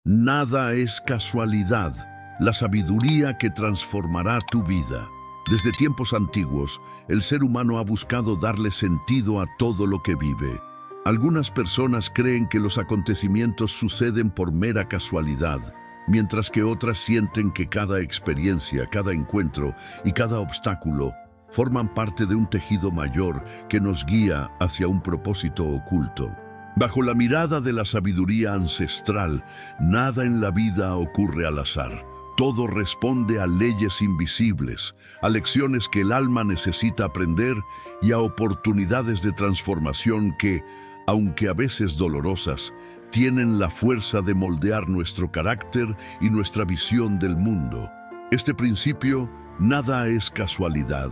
Nada es casualidad, la sabiduría que transformará tu vida. Desde tiempos antiguos, el ser humano ha buscado darle sentido a todo lo que vive. Algunas personas creen que los acontecimientos suceden por mera casualidad, mientras que otras sienten que cada experiencia, cada encuentro y cada obstáculo forman parte de un tejido mayor que nos guía hacia un propósito oculto. Bajo la mirada de la sabiduría ancestral, nada en la vida ocurre al azar. Todo responde a leyes invisibles, a lecciones que el alma necesita aprender y a oportunidades de transformación que, aunque a veces dolorosas, tienen la fuerza de moldear nuestro carácter y nuestra visión del mundo. Este principio, nada es casualidad.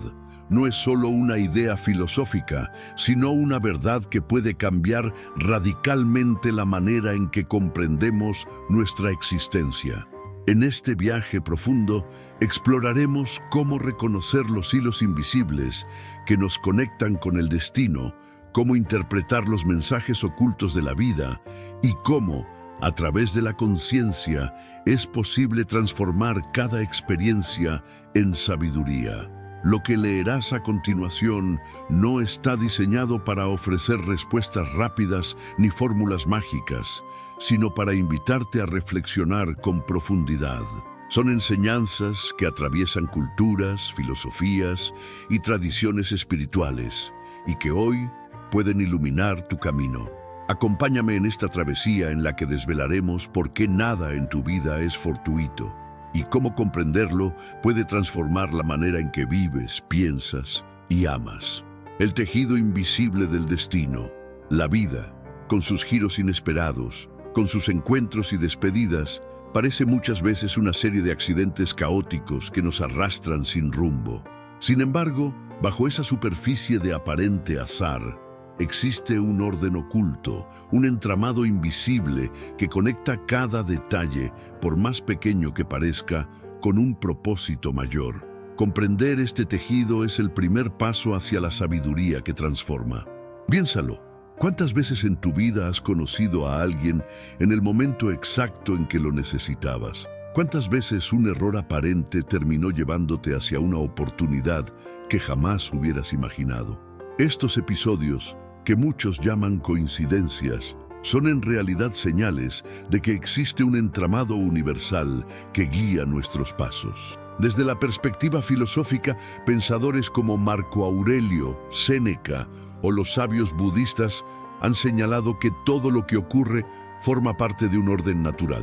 No es solo una idea filosófica, sino una verdad que puede cambiar radicalmente la manera en que comprendemos nuestra existencia. En este viaje profundo, exploraremos cómo reconocer los hilos invisibles que nos conectan con el destino, cómo interpretar los mensajes ocultos de la vida y cómo, a través de la conciencia, es posible transformar cada experiencia en sabiduría. Lo que leerás a continuación no está diseñado para ofrecer respuestas rápidas ni fórmulas mágicas, sino para invitarte a reflexionar con profundidad. Son enseñanzas que atraviesan culturas, filosofías y tradiciones espirituales, y que hoy pueden iluminar tu camino. Acompáñame en esta travesía en la que desvelaremos por qué nada en tu vida es fortuito, y cómo comprenderlo puede transformar la manera en que vives, piensas y amas. El tejido invisible del destino, la vida, con sus giros inesperados, con sus encuentros y despedidas, parece muchas veces una serie de accidentes caóticos que nos arrastran sin rumbo. Sin embargo, bajo esa superficie de aparente azar, existe un orden oculto, un entramado invisible que conecta cada detalle, por más pequeño que parezca, con un propósito mayor. Comprender este tejido es el primer paso hacia la sabiduría que transforma. Piénsalo, ¿cuántas veces en tu vida has conocido a alguien en el momento exacto en que lo necesitabas? ¿Cuántas veces un error aparente terminó llevándote hacia una oportunidad que jamás hubieras imaginado? Estos episodios, que muchos llaman coincidencias, son en realidad señales de que existe un entramado universal que guía nuestros pasos. Desde la perspectiva filosófica, pensadores como Marco Aurelio, Séneca o los sabios budistas han señalado que todo lo que ocurre forma parte de un orden natural.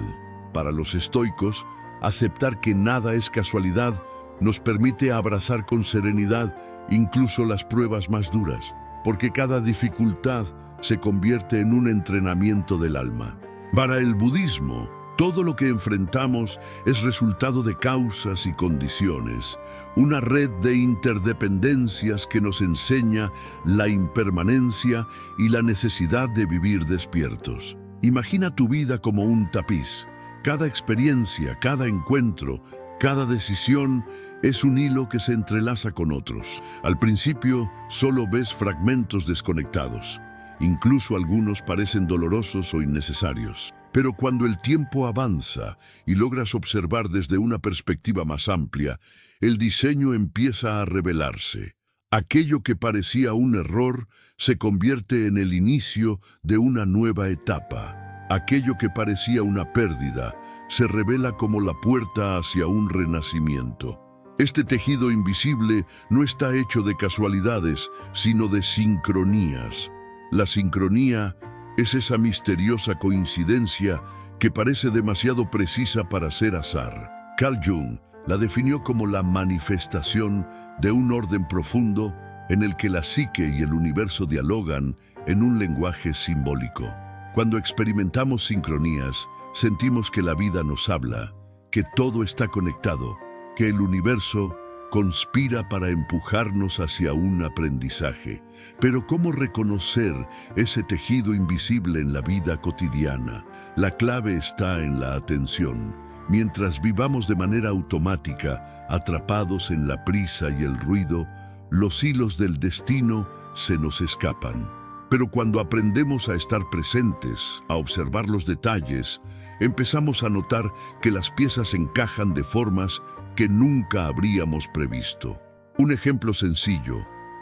Para los estoicos, aceptar que nada es casualidad nos permite abrazar con serenidad incluso las pruebas más duras, porque cada dificultad se convierte en un entrenamiento del alma. Para el budismo, todo lo que enfrentamos es resultado de causas y condiciones, una red de interdependencias que nos enseña la impermanencia y la necesidad de vivir despiertos. Imagina tu vida como un tapiz. Cada experiencia, cada encuentro, cada decisión es un hilo que se entrelaza con otros. Al principio, solo ves fragmentos desconectados. Incluso algunos parecen dolorosos o innecesarios. Pero cuando el tiempo avanza y logras observar desde una perspectiva más amplia, el diseño empieza a revelarse. Aquello que parecía un error se convierte en el inicio de una nueva etapa. Aquello que parecía una pérdida se revela como la puerta hacia un renacimiento. Este tejido invisible no está hecho de casualidades, sino de sincronías. La sincronía es esa misteriosa coincidencia que parece demasiado precisa para ser azar. Carl Jung la definió como la manifestación de un orden profundo en el que la psique y el universo dialogan en un lenguaje simbólico. Cuando experimentamos sincronías, sentimos que la vida nos habla, que todo está conectado, que el universo conspira para empujarnos hacia un aprendizaje. Pero ¿cómo reconocer ese tejido invisible en la vida cotidiana? La clave está en la atención. Mientras vivamos de manera automática, atrapados en la prisa y el ruido, los hilos del destino se nos escapan. Pero cuando aprendemos a estar presentes, a observar los detalles, empezamos a notar que las piezas encajan de formas que nunca habríamos previsto. Un ejemplo sencillo: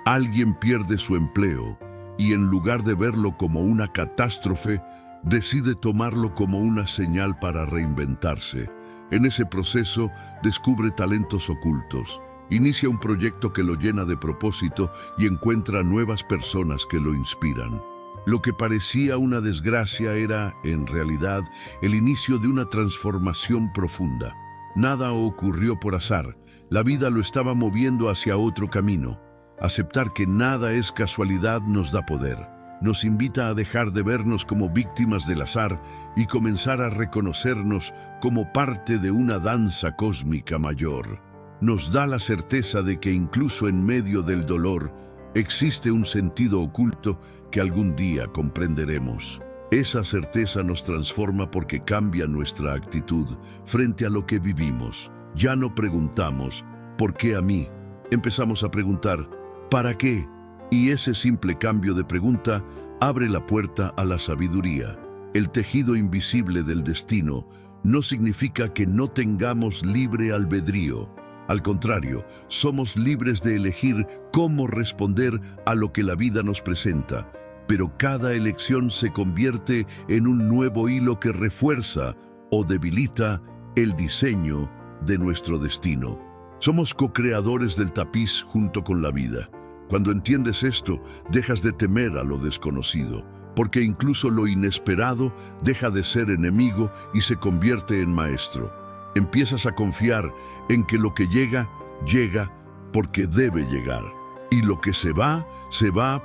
alguien pierde su empleo y en lugar de verlo como una catástrofe, decide tomarlo como una señal para reinventarse. En ese proceso descubre talentos ocultos, inicia un proyecto que lo llena de propósito y encuentra nuevas personas que lo inspiran. Lo que parecía una desgracia era, en realidad, el inicio de una transformación profunda. Nada ocurrió por azar, la vida lo estaba moviendo hacia otro camino. Aceptar que nada es casualidad nos da poder. Nos invita a dejar de vernos como víctimas del azar y comenzar a reconocernos como parte de una danza cósmica mayor. Nos da la certeza de que incluso en medio del dolor existe un sentido oculto que algún día comprenderemos. Esa certeza nos transforma porque cambia nuestra actitud frente a lo que vivimos. Ya no preguntamos, ¿por qué a mí? Empezamos a preguntar, ¿para qué? Y ese simple cambio de pregunta abre la puerta a la sabiduría. El tejido invisible del destino no significa que no tengamos libre albedrío. Al contrario, somos libres de elegir cómo responder a lo que la vida nos presenta, pero cada elección se convierte en un nuevo hilo que refuerza o debilita el diseño de nuestro destino. Somos co-creadores del tapiz junto con la vida. Cuando entiendes esto, dejas de temer a lo desconocido, porque incluso lo inesperado deja de ser enemigo y se convierte en maestro. Empiezas a confiar en que lo que llega, llega porque debe llegar, y lo que se va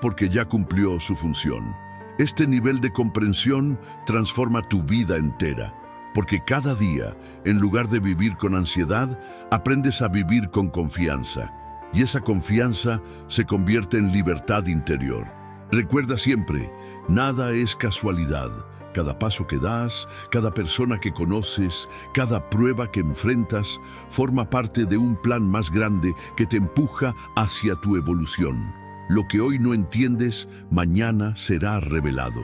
porque ya cumplió su función. Este nivel de comprensión transforma tu vida entera, porque cada día, en lugar de vivir con ansiedad, aprendes a vivir con confianza. Y esa confianza se convierte en libertad interior. Recuerda siempre, nada es casualidad. Cada paso que das, cada persona que conoces, cada prueba que enfrentas, forma parte de un plan más grande que te empuja hacia tu evolución. Lo que hoy no entiendes, mañana será revelado.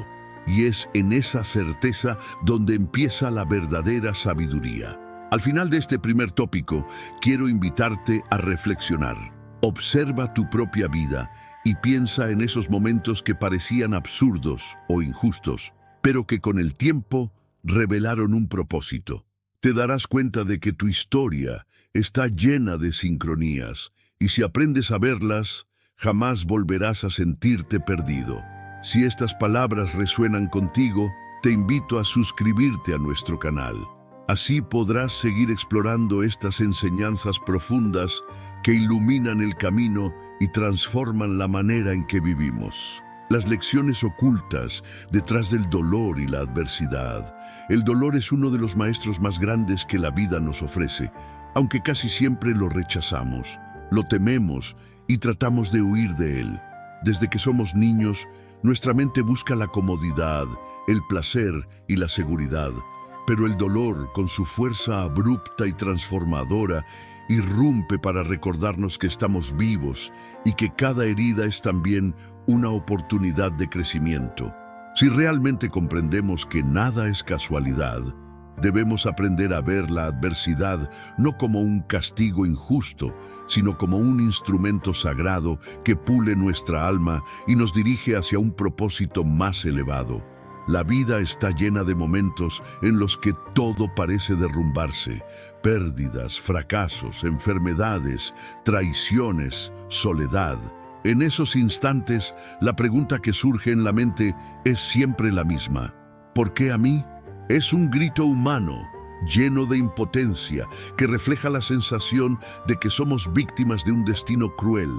Y es en esa certeza donde empieza la verdadera sabiduría. Al final de este primer tópico, quiero invitarte a reflexionar. Observa tu propia vida y piensa en esos momentos que parecían absurdos o injustos, pero que con el tiempo revelaron un propósito. Te darás cuenta de que tu historia está llena de sincronías, y si aprendes a verlas, jamás volverás a sentirte perdido. Si estas palabras resuenan contigo, te invito a suscribirte a nuestro canal. Así podrás seguir explorando estas enseñanzas profundas que iluminan el camino y transforman la manera en que vivimos. Las lecciones ocultas detrás del dolor y la adversidad. El dolor es uno de los maestros más grandes que la vida nos ofrece, aunque casi siempre lo rechazamos, lo tememos y tratamos de huir de él. Desde que somos niños, nuestra mente busca la comodidad, el placer y la seguridad. Pero el dolor, con su fuerza abrupta y transformadora, irrumpe para recordarnos que estamos vivos y que cada herida es también una oportunidad de crecimiento. Si realmente comprendemos que nada es casualidad, debemos aprender a ver la adversidad no como un castigo injusto, sino como un instrumento sagrado que pule nuestra alma y nos dirige hacia un propósito más elevado. La vida está llena de momentos en los que todo parece derrumbarse: pérdidas, fracasos, enfermedades, traiciones, soledad. En esos instantes, la pregunta que surge en la mente es siempre la misma: ¿por qué a mí? Es un grito humano, lleno de impotencia, que refleja la sensación de que somos víctimas de un destino cruel.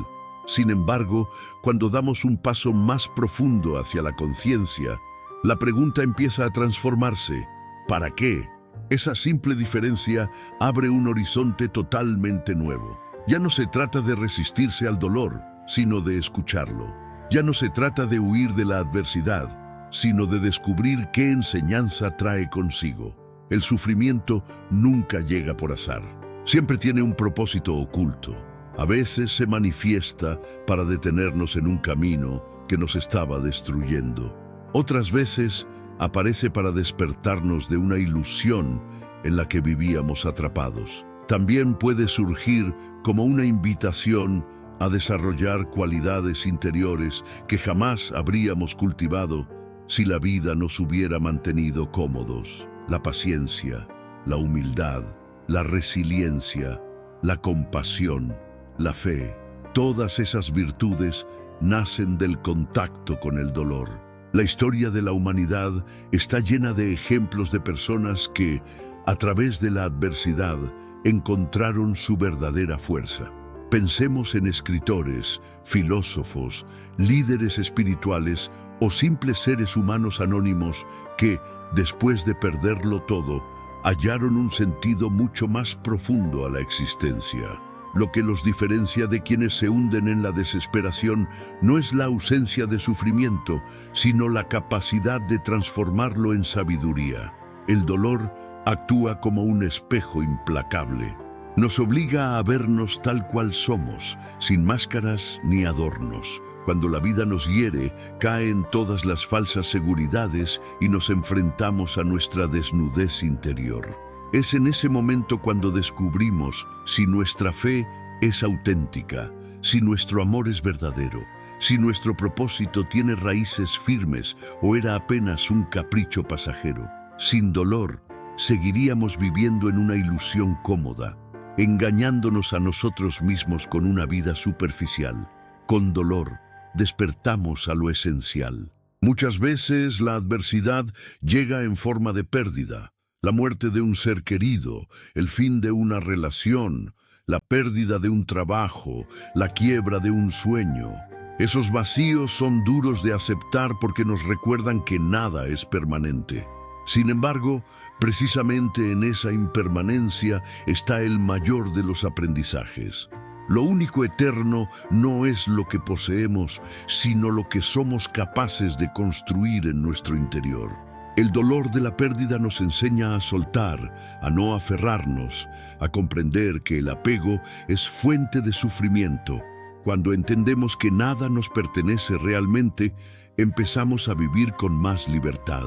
Sin embargo, cuando damos un paso más profundo hacia la conciencia, la pregunta empieza a transformarse: ¿para qué? Esa simple diferencia abre un horizonte totalmente nuevo. Ya no se trata de resistirse al dolor, sino de escucharlo. Ya no se trata de huir de la adversidad, sino de descubrir qué enseñanza trae consigo. El sufrimiento nunca llega por azar. Siempre tiene un propósito oculto. A veces se manifiesta para detenernos en un camino, que nos estaba destruyendo. Otras veces aparece para despertarnos de una ilusión en la que vivíamos atrapados. También puede surgir como una invitación a desarrollar cualidades interiores que jamás habríamos cultivado si la vida nos hubiera mantenido cómodos. La paciencia, la humildad, la resiliencia, la compasión, la fe. Todas esas virtudes nacen del contacto con el dolor. La historia de la humanidad está llena de ejemplos de personas que, a través de la adversidad, encontraron su verdadera fuerza. Pensemos en escritores, filósofos, líderes espirituales o simples seres humanos anónimos que, después de perderlo todo, hallaron un sentido mucho más profundo a la existencia. Lo que los diferencia de quienes se hunden en la desesperación no es la ausencia de sufrimiento, sino la capacidad de transformarlo en sabiduría. El dolor actúa como un espejo implacable. Nos obliga a vernos tal cual somos, sin máscaras ni adornos. Cuando la vida nos hiere, caen todas las falsas seguridades y nos enfrentamos a nuestra desnudez interior. Es en ese momento cuando descubrimos si nuestra fe es auténtica, si nuestro amor es verdadero, si nuestro propósito tiene raíces firmes o era apenas un capricho pasajero. Sin dolor, seguiríamos viviendo en una ilusión cómoda, engañándonos a nosotros mismos con una vida superficial. Con dolor, despertamos a lo esencial. Muchas veces la adversidad llega en forma de pérdida, la muerte de un ser querido, el fin de una relación, la pérdida de un trabajo, la quiebra de un sueño. Esos vacíos son duros de aceptar porque nos recuerdan que nada es permanente. Sin embargo, precisamente en esa impermanencia está el mayor de los aprendizajes. Lo único eterno no es lo que poseemos, sino lo que somos capaces de construir en nuestro interior. El dolor de la pérdida nos enseña a soltar, a no aferrarnos, a comprender que el apego es fuente de sufrimiento. Cuando entendemos que nada nos pertenece realmente, empezamos a vivir con más libertad.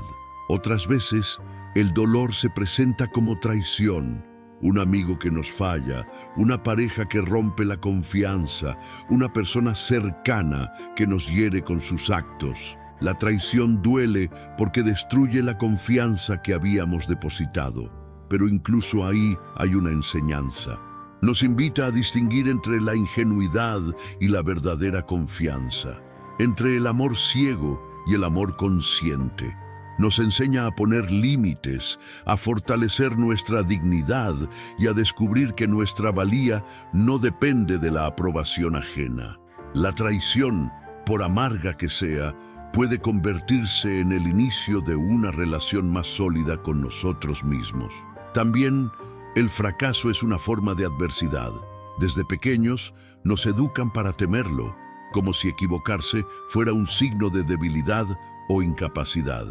Otras veces, el dolor se presenta como traición. Un amigo que nos falla, una pareja que rompe la confianza, una persona cercana que nos hiere con sus actos. La traición duele porque destruye la confianza que habíamos depositado. Pero incluso ahí hay una enseñanza. Nos invita a distinguir entre la ingenuidad y la verdadera confianza, entre el amor ciego y el amor consciente. Nos enseña a poner límites, a fortalecer nuestra dignidad y a descubrir que nuestra valía no depende de la aprobación ajena. La traición, por amarga que sea, puede convertirse en el inicio de una relación más sólida con nosotros mismos. También, el fracaso es una forma de adversidad. Desde pequeños, nos educan para temerlo, como si equivocarse fuera un signo de debilidad o incapacidad.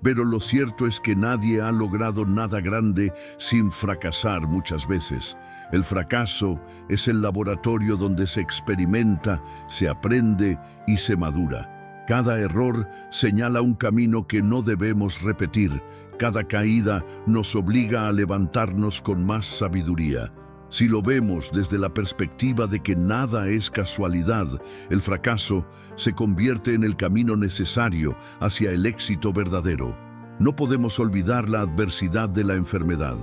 Pero lo cierto es que nadie ha logrado nada grande sin fracasar muchas veces. El fracaso es el laboratorio donde se experimenta, se aprende y se madura. Cada error señala un camino que no debemos repetir. Cada caída nos obliga a levantarnos con más sabiduría. Si lo vemos desde la perspectiva de que nada es casualidad, el fracaso se convierte en el camino necesario hacia el éxito verdadero. No podemos olvidar la adversidad de la enfermedad.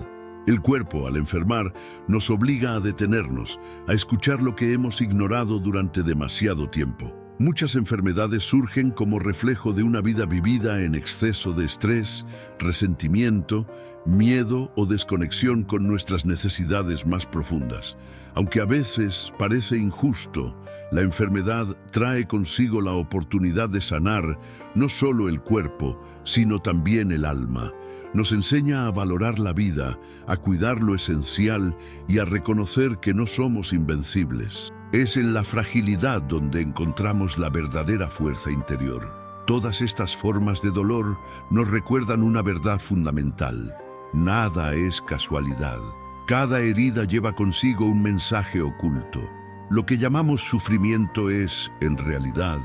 El cuerpo, al enfermar, nos obliga a detenernos, a escuchar lo que hemos ignorado durante demasiado tiempo. Muchas enfermedades surgen como reflejo de una vida vivida en exceso de estrés, resentimiento, miedo o desconexión con nuestras necesidades más profundas. Aunque a veces parece injusto, la enfermedad trae consigo la oportunidad de sanar no solo el cuerpo, sino también el alma. Nos enseña a valorar la vida, a cuidar lo esencial y a reconocer que no somos invencibles. Es en la fragilidad donde encontramos la verdadera fuerza interior. Todas estas formas de dolor nos recuerdan una verdad fundamental. Nada es casualidad. Cada herida lleva consigo un mensaje oculto. Lo que llamamos sufrimiento es, en realidad,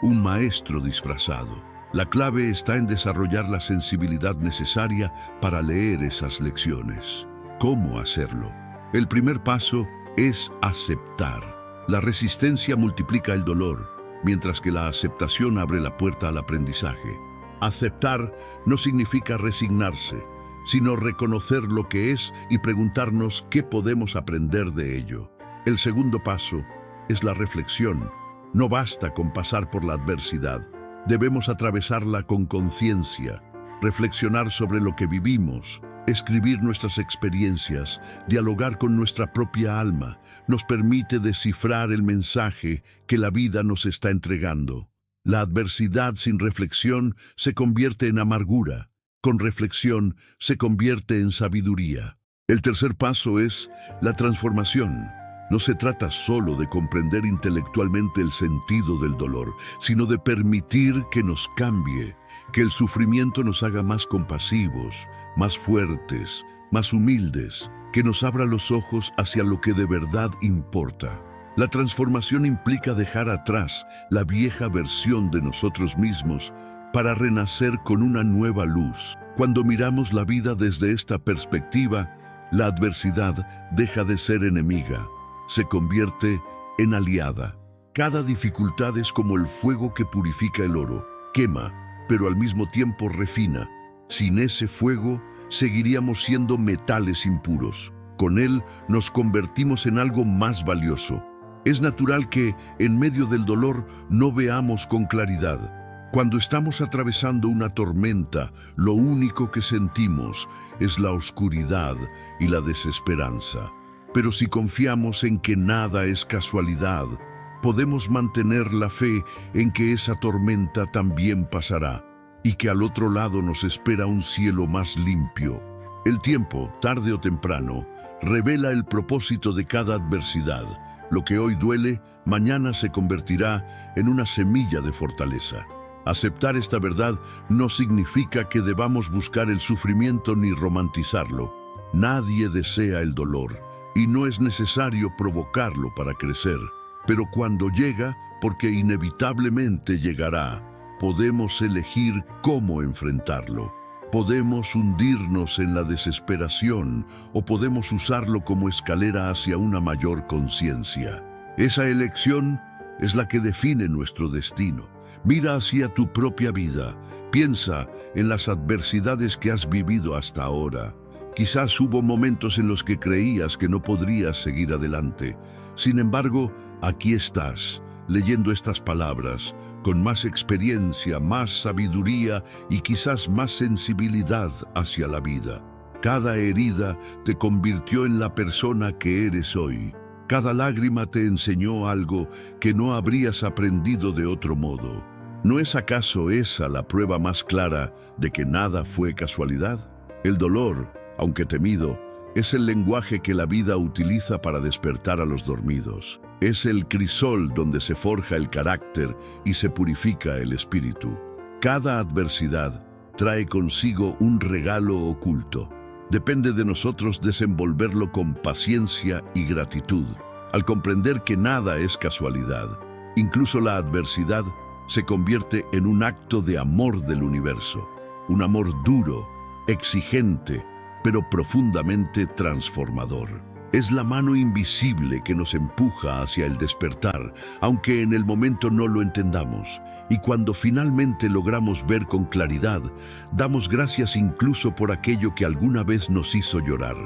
un maestro disfrazado. La clave está en desarrollar la sensibilidad necesaria para leer esas lecciones. ¿Cómo hacerlo? El primer paso es aceptar. La resistencia multiplica el dolor, mientras que la aceptación abre la puerta al aprendizaje. Aceptar no significa resignarse, sino reconocer lo que es y preguntarnos qué podemos aprender de ello. El segundo paso es la reflexión. No basta con pasar por la adversidad. Debemos atravesarla con conciencia, reflexionar sobre lo que vivimos, escribir nuestras experiencias, dialogar con nuestra propia alma. Nos permite descifrar el mensaje que la vida nos está entregando. La adversidad sin reflexión se convierte en amargura. Con reflexión se convierte en sabiduría. El tercer paso es la transformación. No se trata solo de comprender intelectualmente el sentido del dolor, sino de permitir que nos cambie, que el sufrimiento nos haga más compasivos, más fuertes, más humildes, que nos abra los ojos hacia lo que de verdad importa. La transformación implica dejar atrás la vieja versión de nosotros mismos para renacer con una nueva luz. Cuando miramos la vida desde esta perspectiva, la adversidad deja de ser enemiga, se convierte en aliada. Cada dificultad es como el fuego que purifica el oro, quema, pero al mismo tiempo refina. Sin ese fuego, seguiríamos siendo metales impuros. Con él nos convertimos en algo más valioso. Es natural que, en medio del dolor, no veamos con claridad. Cuando estamos atravesando una tormenta, lo único que sentimos es la oscuridad y la desesperanza. Pero si confiamos en que nada es casualidad, podemos mantener la fe en que esa tormenta también pasará y que al otro lado nos espera un cielo más limpio. El tiempo, tarde o temprano, revela el propósito de cada adversidad. Lo que hoy duele, mañana se convertirá en una semilla de fortaleza. Aceptar esta verdad no significa que debamos buscar el sufrimiento ni romantizarlo. Nadie desea el dolor y no es necesario provocarlo para crecer. Pero cuando llega, porque inevitablemente llegará, podemos elegir cómo enfrentarlo. Podemos hundirnos en la desesperación o podemos usarlo como escalera hacia una mayor conciencia. Esa elección es la que define nuestro destino. Mira hacia tu propia vida. Piensa en las adversidades que has vivido hasta ahora. Quizás hubo momentos en los que creías que no podrías seguir adelante. Sin embargo, aquí estás, leyendo estas palabras, con más experiencia, más sabiduría y quizás más sensibilidad hacia la vida. Cada herida te convirtió en la persona que eres hoy. Cada lágrima te enseñó algo que no habrías aprendido de otro modo. ¿No es acaso esa la prueba más clara de que nada fue casualidad? El dolor, aunque temido, es el lenguaje que la vida utiliza para despertar a los dormidos. Es el crisol donde se forja el carácter y se purifica el espíritu. Cada adversidad trae consigo un regalo oculto. Depende de nosotros desenvolverlo con paciencia y gratitud. Al comprender que nada es casualidad, incluso la adversidad se convierte en un acto de amor del universo. Un amor duro, exigente, pero profundamente transformador. Es la mano invisible que nos empuja hacia el despertar, aunque en el momento no lo entendamos. Y cuando finalmente logramos ver con claridad, damos gracias incluso por aquello que alguna vez nos hizo llorar.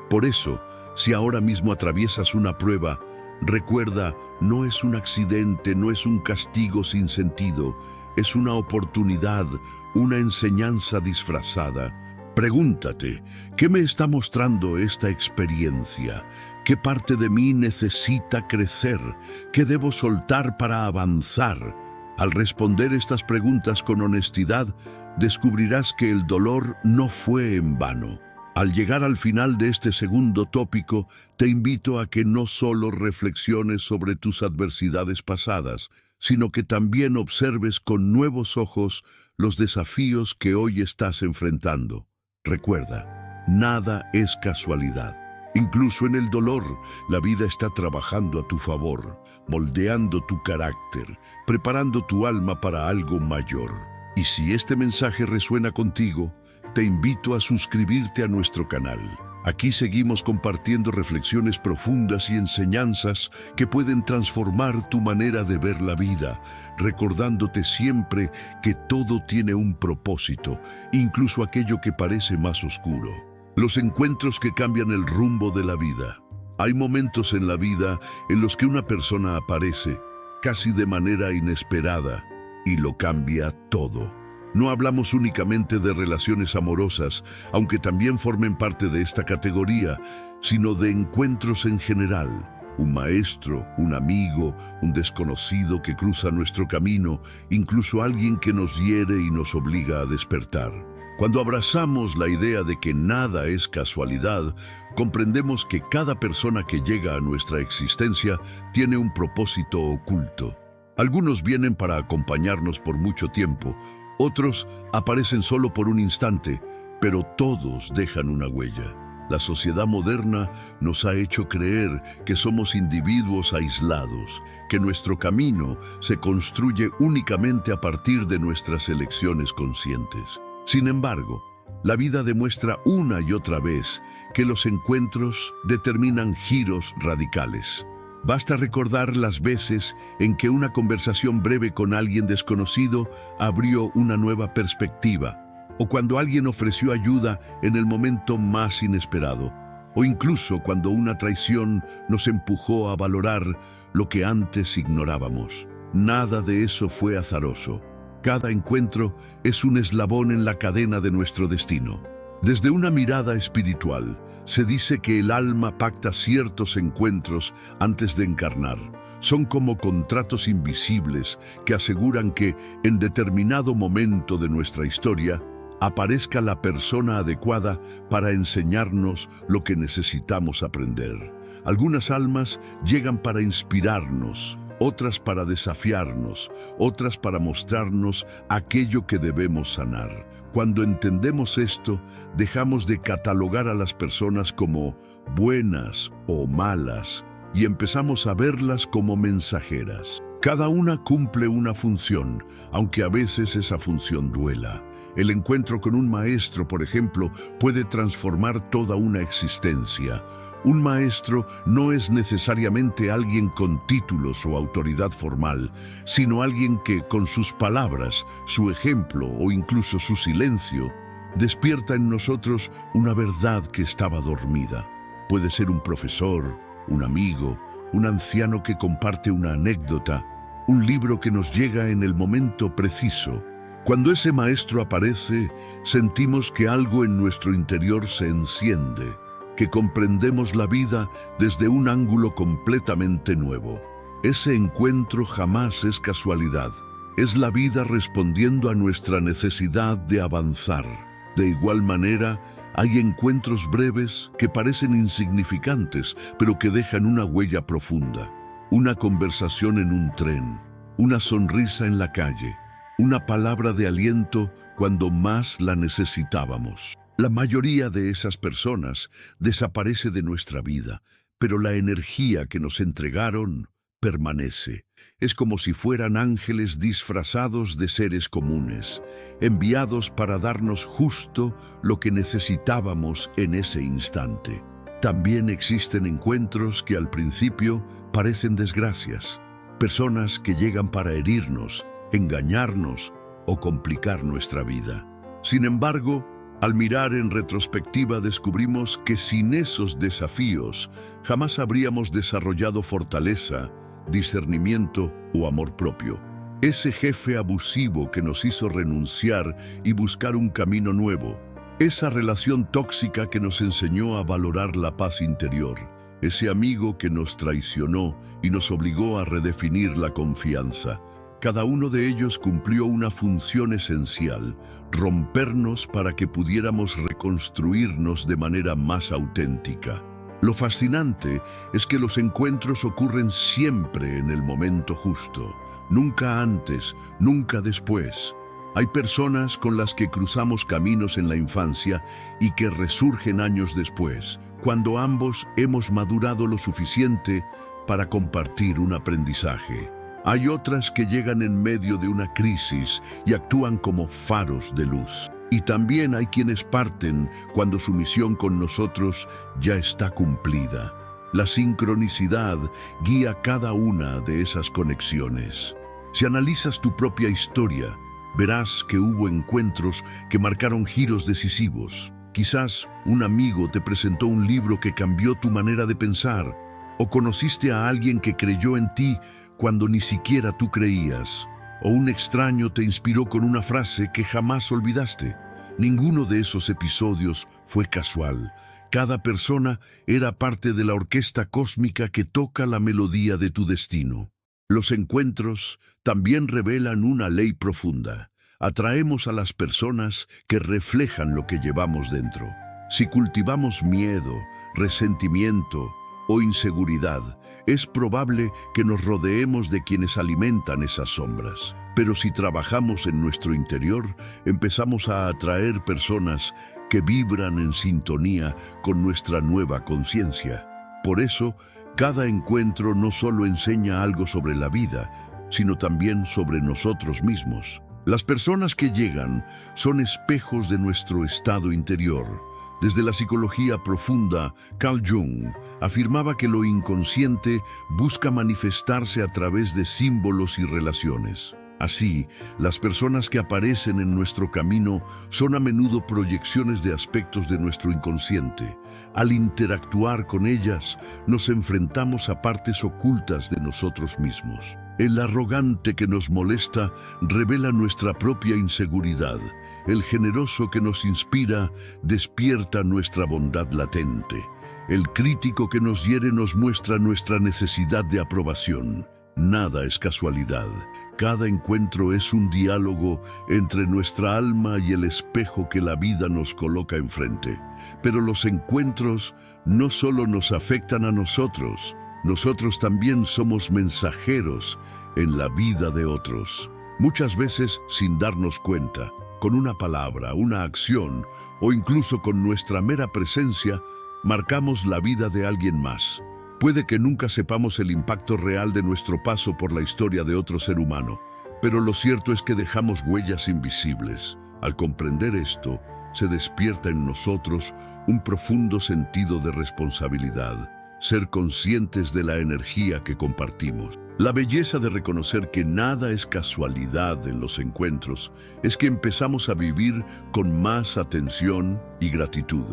Por eso, si ahora mismo atraviesas una prueba, recuerda, no es un accidente, no es un castigo sin sentido, es una oportunidad, una enseñanza disfrazada. Pregúntate, ¿qué me está mostrando esta experiencia? ¿Qué parte de mí necesita crecer? ¿Qué debo soltar para avanzar? Al responder estas preguntas con honestidad, descubrirás que el dolor no fue en vano. Al llegar al final de este segundo tópico, te invito a que no solo reflexiones sobre tus adversidades pasadas, sino que también observes con nuevos ojos los desafíos que hoy estás enfrentando. Recuerda, nada es casualidad. Incluso en el dolor, la vida está trabajando a tu favor, moldeando tu carácter, preparando tu alma para algo mayor. Y si este mensaje resuena contigo, te invito a suscribirte a nuestro canal. Aquí seguimos compartiendo reflexiones profundas y enseñanzas que pueden transformar tu manera de ver la vida, recordándote siempre que todo tiene un propósito, incluso aquello que parece más oscuro. Los encuentros que cambian el rumbo de la vida. Hay momentos en la vida en los que una persona aparece, casi de manera inesperada, y lo cambia todo. No hablamos únicamente de relaciones amorosas, aunque también formen parte de esta categoría, sino de encuentros en general. Un maestro, un amigo, un desconocido que cruza nuestro camino, incluso alguien que nos hiere y nos obliga a despertar. Cuando abrazamos la idea de que nada es casualidad, comprendemos que cada persona que llega a nuestra existencia tiene un propósito oculto. Algunos vienen para acompañarnos por mucho tiempo, otros aparecen solo por un instante, pero todos dejan una huella. La sociedad moderna nos ha hecho creer que somos individuos aislados, que nuestro camino se construye únicamente a partir de nuestras elecciones conscientes. Sin embargo, la vida demuestra una y otra vez que los encuentros determinan giros radicales. Basta recordar las veces en que una conversación breve con alguien desconocido abrió una nueva perspectiva, o cuando alguien ofreció ayuda en el momento más inesperado, o incluso cuando una traición nos empujó a valorar lo que antes ignorábamos. Nada de eso fue azaroso. Cada encuentro es un eslabón en la cadena de nuestro destino. Desde una mirada espiritual, se dice que el alma pacta ciertos encuentros antes de encarnar. Son como contratos invisibles que aseguran que, en determinado momento de nuestra historia, aparezca la persona adecuada para enseñarnos lo que necesitamos aprender. Algunas almas llegan para inspirarnos, otras para desafiarnos, otras para mostrarnos aquello que debemos sanar. Cuando entendemos esto, dejamos de catalogar a las personas como buenas o malas y empezamos a verlas como mensajeras. Cada una cumple una función, aunque a veces esa función duela. El encuentro con un maestro, por ejemplo, puede transformar toda una existencia. Un maestro no es necesariamente alguien con títulos o autoridad formal, sino alguien que, con sus palabras, su ejemplo o incluso su silencio, despierta en nosotros una verdad que estaba dormida. Puede ser un profesor, un amigo, un anciano que comparte una anécdota, un libro que nos llega en el momento preciso. Cuando ese maestro aparece, sentimos que algo en nuestro interior se enciende, que comprendemos la vida desde un ángulo completamente nuevo. Ese encuentro jamás es casualidad, es la vida respondiendo a nuestra necesidad de avanzar. De igual manera, hay encuentros breves que parecen insignificantes, pero que dejan una huella profunda. Una conversación en un tren, una sonrisa en la calle, una palabra de aliento cuando más la necesitábamos. La mayoría de esas personas desaparece de nuestra vida, pero la energía que nos entregaron permanece. Es como si fueran ángeles disfrazados de seres comunes, enviados para darnos justo lo que necesitábamos en ese instante. También existen encuentros que al principio parecen desgracias, personas que llegan para herirnos, engañarnos o complicar nuestra vida. Sin embargo, al mirar en retrospectiva descubrimos que sin esos desafíos jamás habríamos desarrollado fortaleza, discernimiento o amor propio. Ese jefe abusivo que nos hizo renunciar y buscar un camino nuevo. Esa relación tóxica que nos enseñó a valorar la paz interior. Ese amigo que nos traicionó y nos obligó a redefinir la confianza. Cada uno de ellos cumplió una función esencial, rompernos para que pudiéramos reconstruirnos de manera más auténtica. Lo fascinante es que los encuentros ocurren siempre en el momento justo, nunca antes, nunca después. Hay personas con las que cruzamos caminos en la infancia y que resurgen años después, cuando ambos hemos madurado lo suficiente para compartir un aprendizaje. Hay otras que llegan en medio de una crisis y actúan como faros de luz. Y también hay quienes parten cuando su misión con nosotros ya está cumplida. La sincronicidad guía cada una de esas conexiones. Si analizas tu propia historia, verás que hubo encuentros que marcaron giros decisivos. Quizás un amigo te presentó un libro que cambió tu manera de pensar, o conociste a alguien que creyó en ti cuando ni siquiera tú creías, o un extraño te inspiró con una frase que jamás olvidaste. Ninguno de esos episodios fue casual. Cada persona era parte de la orquesta cósmica que toca la melodía de tu destino. Los encuentros también revelan una ley profunda. Atraemos a las personas que reflejan lo que llevamos dentro. Si cultivamos miedo, resentimiento o inseguridad, es probable que nos rodeemos de quienes alimentan esas sombras. Pero si trabajamos en nuestro interior, empezamos a atraer personas que vibran en sintonía con nuestra nueva conciencia. Por eso, cada encuentro no solo enseña algo sobre la vida, sino también sobre nosotros mismos. Las personas que llegan son espejos de nuestro estado interior. Desde la psicología profunda, Carl Jung afirmaba que lo inconsciente busca manifestarse a través de símbolos y relaciones. Así, las personas que aparecen en nuestro camino son a menudo proyecciones de aspectos de nuestro inconsciente. Al interactuar con ellas, nos enfrentamos a partes ocultas de nosotros mismos. El arrogante que nos molesta revela nuestra propia inseguridad. El generoso que nos inspira despierta nuestra bondad latente. El crítico que nos hiere nos muestra nuestra necesidad de aprobación. Nada es casualidad. Cada encuentro es un diálogo entre nuestra alma y el espejo que la vida nos coloca enfrente. Pero los encuentros no solo nos afectan a nosotros también somos mensajeros en la vida de otros. Muchas veces sin darnos cuenta, con una palabra, una acción o incluso con nuestra mera presencia, marcamos la vida de alguien más. Puede que nunca sepamos el impacto real de nuestro paso por la historia de otro ser humano, pero lo cierto es que dejamos huellas invisibles. Al comprender esto, se despierta en nosotros un profundo sentido de responsabilidad, ser conscientes de la energía que compartimos. La belleza de reconocer que nada es casualidad en los encuentros es que empezamos a vivir con más atención y gratitud.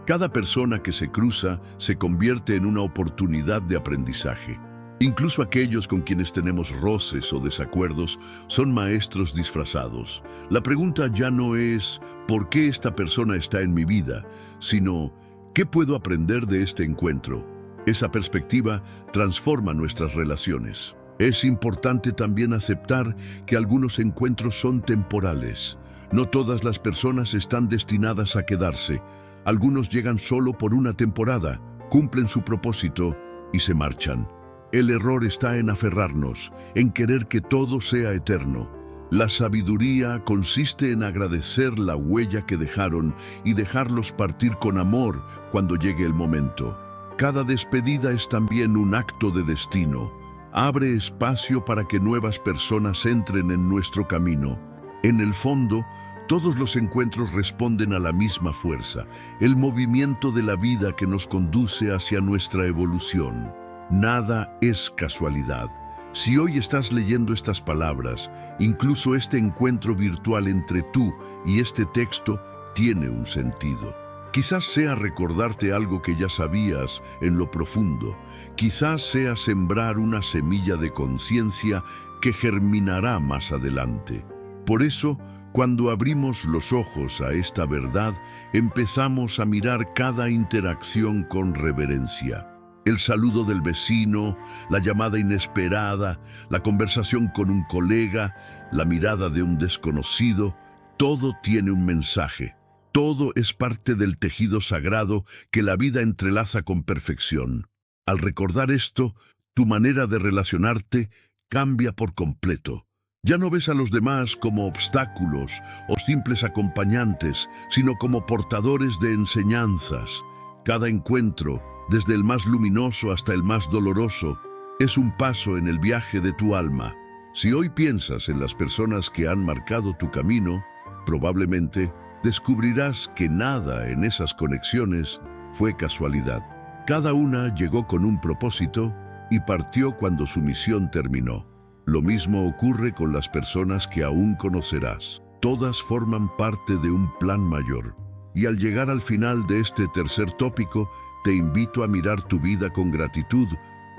Cada persona que se cruza se convierte en una oportunidad de aprendizaje. Incluso aquellos con quienes tenemos roces o desacuerdos son maestros disfrazados. La pregunta ya no es ¿por qué esta persona está en mi vida?, sino ¿qué puedo aprender de este encuentro? Esa perspectiva transforma nuestras relaciones. Es importante también aceptar que algunos encuentros son temporales. No todas las personas están destinadas a quedarse. Algunos llegan solo por una temporada, cumplen su propósito y se marchan. El error está en aferrarnos, en querer que todo sea eterno. La sabiduría consiste en agradecer la huella que dejaron y dejarlos partir con amor cuando llegue el momento. Cada despedida es también un acto de destino. Abre espacio para que nuevas personas entren en nuestro camino. En el fondo, todos los encuentros responden a la misma fuerza, el movimiento de la vida que nos conduce hacia nuestra evolución. Nada es casualidad. Si hoy estás leyendo estas palabras, incluso este encuentro virtual entre tú y este texto tiene un sentido. Quizás sea recordarte algo que ya sabías en lo profundo. Quizás sea sembrar una semilla de conciencia que germinará más adelante. Por eso, cuando abrimos los ojos a esta verdad, empezamos a mirar cada interacción con reverencia. El saludo del vecino, la llamada inesperada, la conversación con un colega, la mirada de un desconocido, todo tiene un mensaje. Todo es parte del tejido sagrado que la vida entrelaza con perfección. Al recordar esto, tu manera de relacionarte cambia por completo. Ya no ves a los demás como obstáculos o simples acompañantes, sino como portadores de enseñanzas. Cada encuentro, desde el más luminoso hasta el más doloroso, es un paso en el viaje de tu alma. Si hoy piensas en las personas que han marcado tu camino, probablemente descubrirás que nada en esas conexiones fue casualidad. Cada una llegó con un propósito y partió cuando su misión terminó. Lo mismo ocurre con las personas que aún conocerás. Todas forman parte de un plan mayor. Y al llegar al final de este tercer tópico, te invito a mirar tu vida con gratitud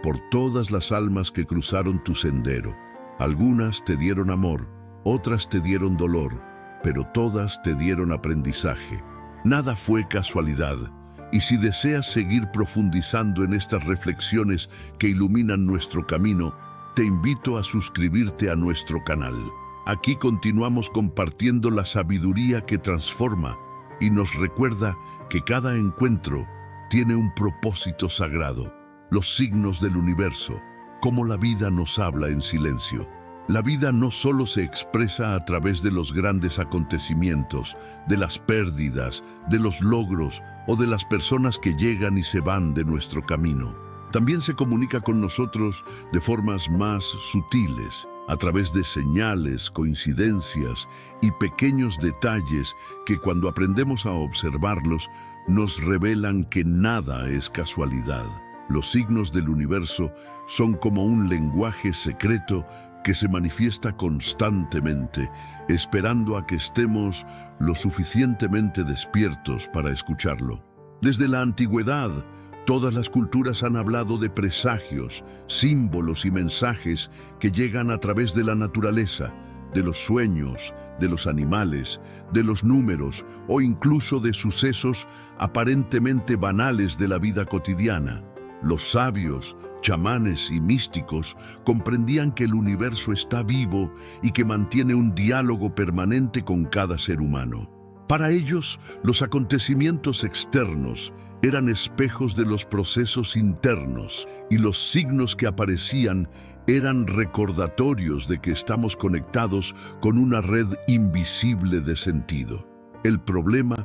por todas las almas que cruzaron tu sendero. Algunas te dieron amor, otras te dieron dolor, pero todas te dieron aprendizaje. Nada fue casualidad. Y si deseas seguir profundizando en estas reflexiones que iluminan nuestro camino, te invito a suscribirte a nuestro canal. Aquí continuamos compartiendo la sabiduría que transforma y nos recuerda que cada encuentro tiene un propósito sagrado. Los signos del universo, cómo la vida nos habla en silencio. La vida no solo se expresa a través de los grandes acontecimientos, de las pérdidas, de los logros o de las personas que llegan y se van de nuestro camino. También se comunica con nosotros de formas más sutiles, a través de señales, coincidencias y pequeños detalles que cuando aprendemos a observarlos nos revelan que nada es casualidad. Los signos del universo son como un lenguaje secreto que se manifiesta constantemente, esperando a que estemos lo suficientemente despiertos para escucharlo. Desde la antigüedad, todas las culturas han hablado de presagios, símbolos y mensajes que llegan a través de la naturaleza, de los sueños, de los animales, de los números o incluso de sucesos aparentemente banales de la vida cotidiana. Los sabios, chamanes y místicos comprendían que el universo está vivo y que mantiene un diálogo permanente con cada ser humano. Para ellos, los acontecimientos externos eran espejos de los procesos internos y los signos que aparecían eran recordatorios de que estamos conectados con una red invisible de sentido. El problema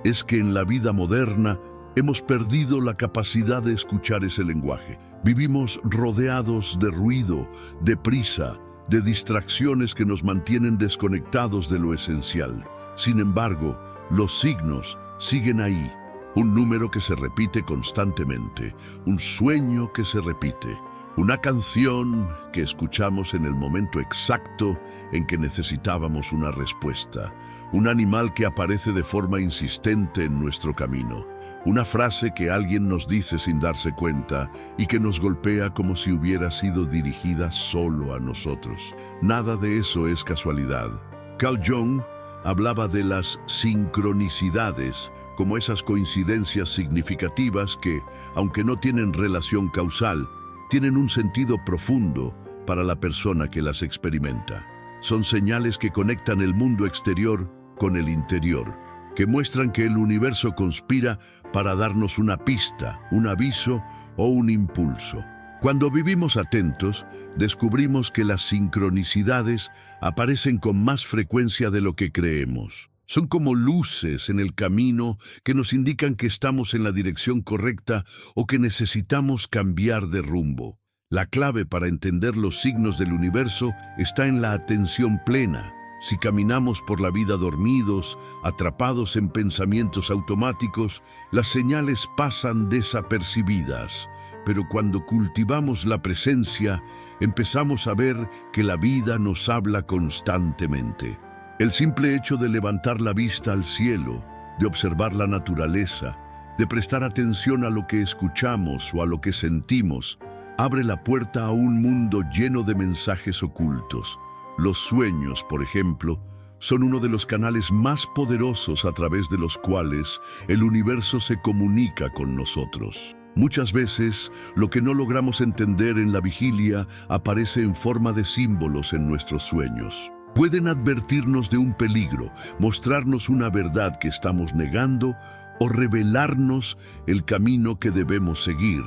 es que en la vida moderna hemos perdido la capacidad de escuchar ese lenguaje. Vivimos rodeados de ruido, de prisa, de distracciones que nos mantienen desconectados de lo esencial. Sin embargo, los signos siguen ahí. Un número que se repite constantemente, un sueño que se repite, una canción que escuchamos en el momento exacto en que necesitábamos una respuesta, un animal que aparece de forma insistente en nuestro camino, una frase que alguien nos dice sin darse cuenta y que nos golpea como si hubiera sido dirigida solo a nosotros. Nada de eso es casualidad. Carl Jung hablaba de las sincronicidades, como esas coincidencias significativas que, aunque no tienen relación causal, tienen un sentido profundo para la persona que las experimenta. Son señales que conectan el mundo exterior con el interior, que muestran que el universo conspira para darnos una pista, un aviso o un impulso. Cuando vivimos atentos, descubrimos que las sincronicidades aparecen con más frecuencia de lo que creemos. Son como luces en el camino que nos indican que estamos en la dirección correcta o que necesitamos cambiar de rumbo. La clave para entender los signos del universo está en la atención plena. Si caminamos por la vida dormidos, atrapados en pensamientos automáticos, las señales pasan desapercibidas. Pero cuando cultivamos la presencia, empezamos a ver que la vida nos habla constantemente. El simple hecho de levantar la vista al cielo, de observar la naturaleza, de prestar atención a lo que escuchamos o a lo que sentimos, abre la puerta a un mundo lleno de mensajes ocultos. Los sueños, por ejemplo, son uno de los canales más poderosos a través de los cuales el universo se comunica con nosotros. Muchas veces, lo que no logramos entender en la vigilia aparece en forma de símbolos en nuestros sueños. Pueden advertirnos de un peligro, mostrarnos una verdad que estamos negando o revelarnos el camino que debemos seguir.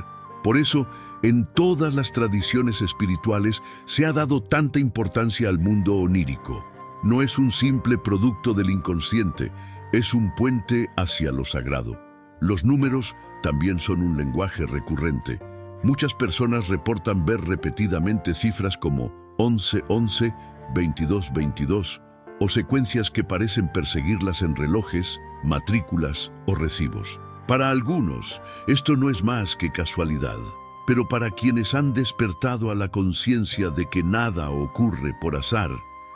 Por eso, en todas las tradiciones espirituales se ha dado tanta importancia al mundo onírico. No es un simple producto del inconsciente, es un puente hacia lo sagrado. Los números también son un lenguaje recurrente. Muchas personas reportan ver repetidamente cifras como 11-11, 22-22 o secuencias que parecen perseguirlas en relojes, matrículas o recibos. Para algunos, esto no es más que casualidad, pero para quienes han despertado a la conciencia de que nada ocurre por azar,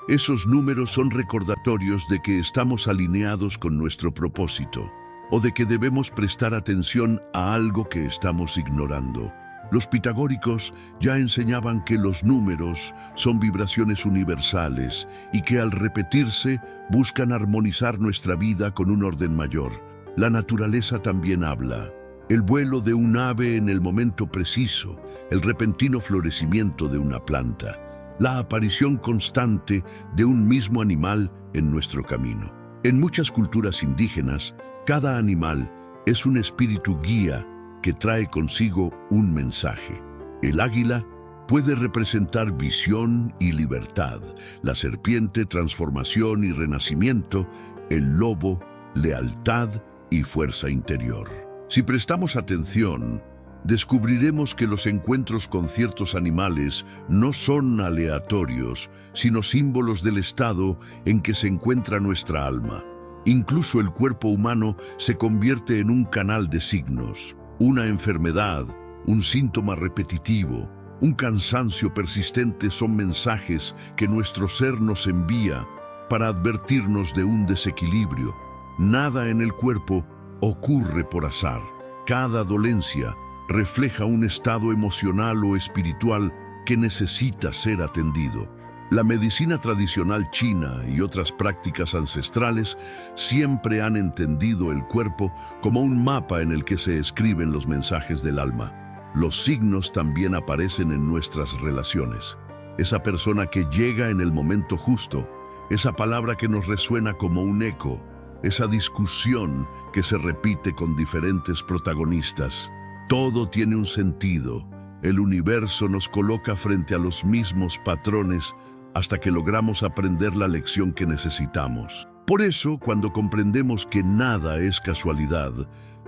esos números son recordatorios de que estamos alineados con nuestro propósito, o de que debemos prestar atención a algo que estamos ignorando. Los pitagóricos ya enseñaban que los números son vibraciones universales y que al repetirse buscan armonizar nuestra vida con un orden mayor. La naturaleza también habla. El vuelo de un ave en el momento preciso, el repentino florecimiento de una planta, la aparición constante de un mismo animal en nuestro camino. En muchas culturas indígenas, cada animal es un espíritu guía que trae consigo un mensaje. El águila puede representar visión y libertad, la serpiente transformación y renacimiento, el lobo lealtad y fuerza interior. Si prestamos atención, descubriremos que los encuentros con ciertos animales no son aleatorios, sino símbolos del estado en que se encuentra nuestra alma. Incluso el cuerpo humano se convierte en un canal de signos. Una enfermedad, un síntoma repetitivo, un cansancio persistente son mensajes que nuestro ser nos envía para advertirnos de un desequilibrio. Nada en el cuerpo ocurre por azar. Cada dolencia refleja un estado emocional o espiritual que necesita ser atendido. La medicina tradicional china y otras prácticas ancestrales siempre han entendido el cuerpo como un mapa en el que se escriben los mensajes del alma. Los signos también aparecen en nuestras relaciones. Esa persona que llega en el momento justo, esa palabra que nos resuena como un eco, esa discusión que se repite con diferentes protagonistas. Todo tiene un sentido. El universo nos coloca frente a los mismos patrones hasta que logramos aprender la lección que necesitamos. Por eso, cuando comprendemos que nada es casualidad,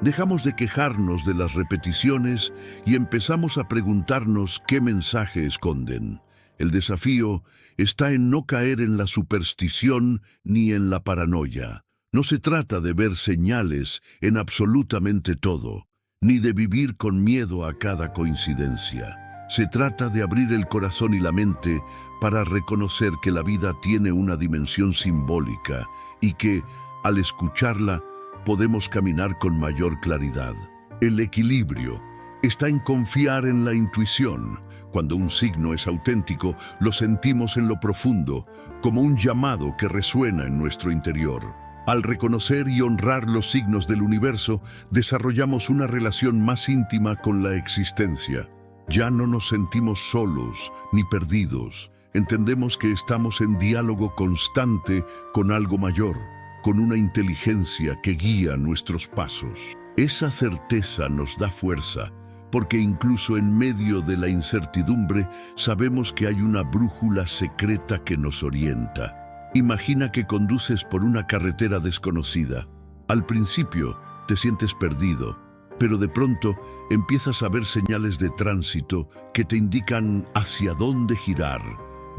dejamos de quejarnos de las repeticiones y empezamos a preguntarnos qué mensaje esconden. El desafío está en no caer en la superstición ni en la paranoia. No se trata de ver señales en absolutamente todo, ni de vivir con miedo a cada coincidencia. Se trata de abrir el corazón y la mente para reconocer que la vida tiene una dimensión simbólica y que, al escucharla, podemos caminar con mayor claridad. El equilibrio está en confiar en la intuición. Cuando un signo es auténtico, lo sentimos en lo profundo, como un llamado que resuena en nuestro interior. Al reconocer y honrar los signos del universo, desarrollamos una relación más íntima con la existencia. Ya no nos sentimos solos ni perdidos. Entendemos que estamos en diálogo constante con algo mayor, con una inteligencia que guía nuestros pasos. Esa certeza nos da fuerza, porque incluso en medio de la incertidumbre sabemos que hay una brújula secreta que nos orienta. Imagina que conduces por una carretera desconocida. Al principio te sientes perdido, pero de pronto empiezas a ver señales de tránsito que te indican hacia dónde girar,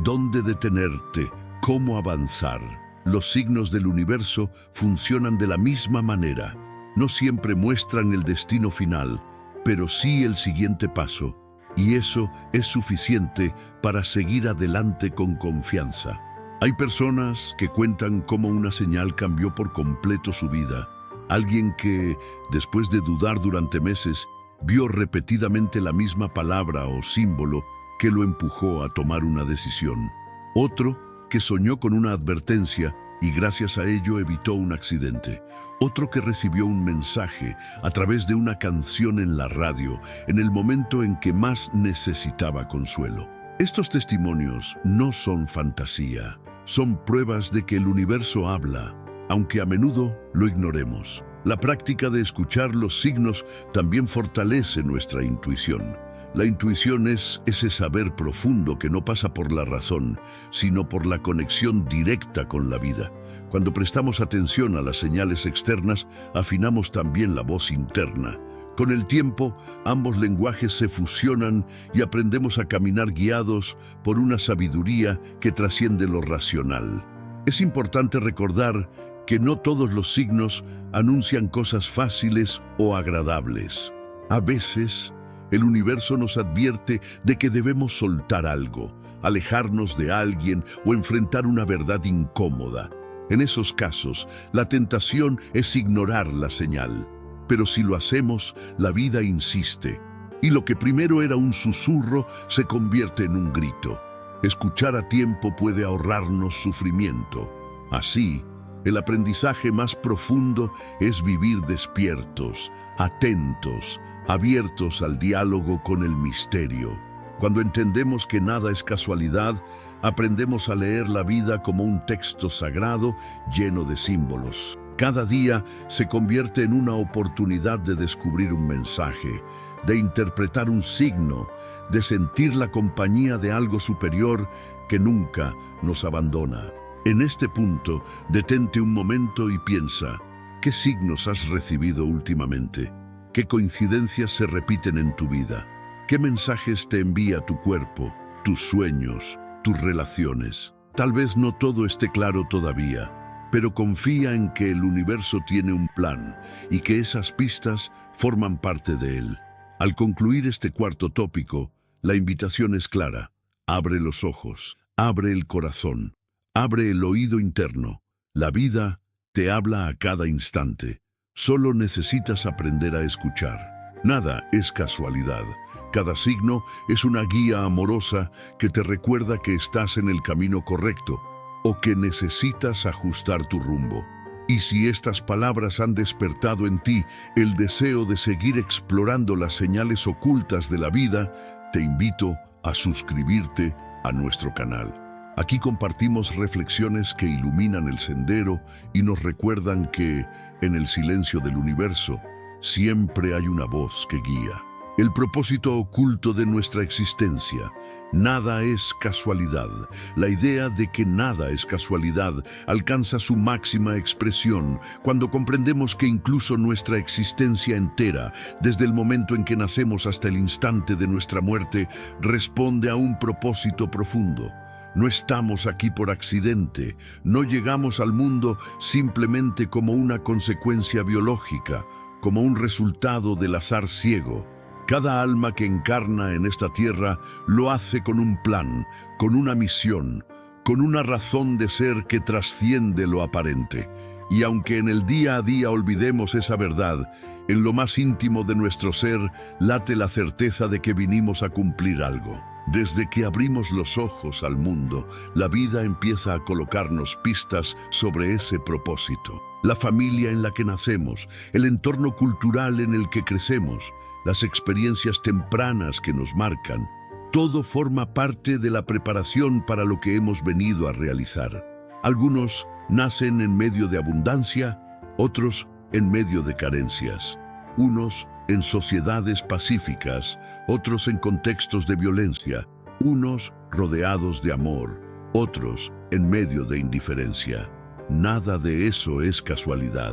dónde detenerte, cómo avanzar. Los signos del universo funcionan de la misma manera. No siempre muestran el destino final, pero sí el siguiente paso, y eso es suficiente para seguir adelante con confianza. Hay personas que cuentan cómo una señal cambió por completo su vida. Alguien que, después de dudar durante meses, vio repetidamente la misma palabra o símbolo que lo empujó a tomar una decisión. Otro que soñó con una advertencia y gracias a ello evitó un accidente. Otro que recibió un mensaje a través de una canción en la radio en el momento en que más necesitaba consuelo. Estos testimonios no son fantasía, son pruebas de que el universo habla, aunque a menudo lo ignoremos. La práctica de escuchar los signos también fortalece nuestra intuición. La intuición es ese saber profundo que no pasa por la razón, sino por la conexión directa con la vida. Cuando prestamos atención a las señales externas, afinamos también la voz interna. Con el tiempo, ambos lenguajes se fusionan y aprendemos a caminar guiados por una sabiduría que trasciende lo racional. Es importante recordar que no todos los signos anuncian cosas fáciles o agradables. A veces, el universo nos advierte de que debemos soltar algo, alejarnos de alguien o enfrentar una verdad incómoda. En esos casos, la tentación es ignorar la señal. Pero si lo hacemos, la vida insiste. Y lo que primero era un susurro se convierte en un grito. Escuchar a tiempo puede ahorrarnos sufrimiento. Así, el aprendizaje más profundo es vivir despiertos, atentos, abiertos al diálogo con el misterio. Cuando entendemos que nada es casualidad, aprendemos a leer la vida como un texto sagrado lleno de símbolos. Cada día se convierte en una oportunidad de descubrir un mensaje, de interpretar un signo, de sentir la compañía de algo superior que nunca nos abandona. En este punto, detente un momento y piensa, ¿qué signos has recibido últimamente? ¿Qué coincidencias se repiten en tu vida? ¿Qué mensajes te envía tu cuerpo, tus sueños, tus relaciones? Tal vez no todo esté claro todavía, pero confía en que el universo tiene un plan y que esas pistas forman parte de él. Al concluir este cuarto tópico, la invitación es clara. Abre los ojos, abre el corazón, abre el oído interno. La vida te habla a cada instante. Solo necesitas aprender a escuchar. Nada es casualidad. Cada signo es una guía amorosa que te recuerda que estás en el camino correcto o que necesitas ajustar tu rumbo. Y si estas palabras han despertado en ti el deseo de seguir explorando las señales ocultas de la vida, te invito a suscribirte a nuestro canal. Aquí compartimos reflexiones que iluminan el sendero y nos recuerdan que, en el silencio del universo, siempre hay una voz que guía. El propósito oculto de nuestra existencia. Nada es casualidad. La idea de que nada es casualidad alcanza su máxima expresión cuando comprendemos que incluso nuestra existencia entera, desde el momento en que nacemos hasta el instante de nuestra muerte, responde a un propósito profundo. No estamos aquí por accidente, no llegamos al mundo simplemente como una consecuencia biológica, como un resultado del azar ciego. Cada alma que encarna en esta tierra lo hace con un plan, con una misión, con una razón de ser que trasciende lo aparente. Y aunque en el día a día olvidemos esa verdad, en lo más íntimo de nuestro ser late la certeza de que vinimos a cumplir algo. Desde que abrimos los ojos al mundo, la vida empieza a colocarnos pistas sobre ese propósito. La familia en la que nacemos, el entorno cultural en el que crecemos, las experiencias tempranas que nos marcan, todo forma parte de la preparación para lo que hemos venido a realizar. Algunos nacen en medio de abundancia, otros en medio de carencias. Unos en sociedades pacíficas, otros en contextos de violencia, unos rodeados de amor, otros en medio de indiferencia. Nada de eso es casualidad.